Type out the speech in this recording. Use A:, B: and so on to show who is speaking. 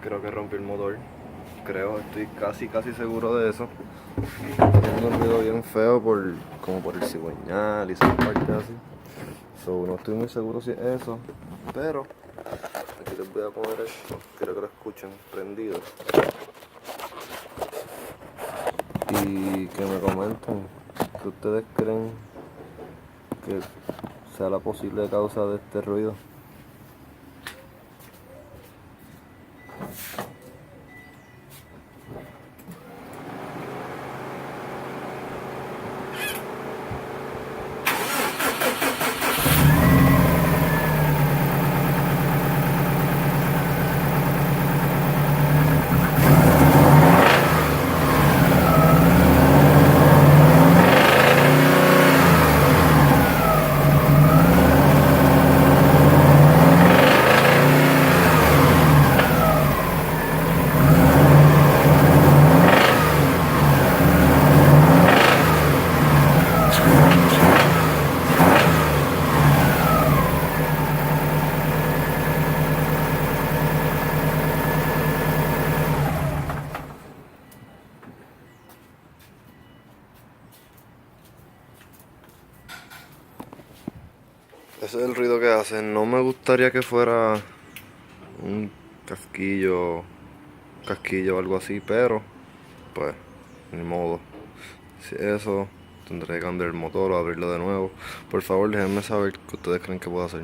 A: Creo que rompí el motor. Creo, estoy casi seguro de eso. Tengo un ruido bien feo como por el cigüeñal y esas partes así. No estoy muy seguro si es eso. Pero aquí les voy a poner esto. Quiero que lo escuchen prendido. Y que me comenten qué ustedes creen que sea la posible causa de este ruido. Ese es el ruido que hacen. No me gustaría que fuera un casquillo o algo así, pero pues ni modo. Si eso, tendré que cambiar el motor o abrirlo de nuevo. Por favor, déjenme saber qué ustedes creen que puedo hacer.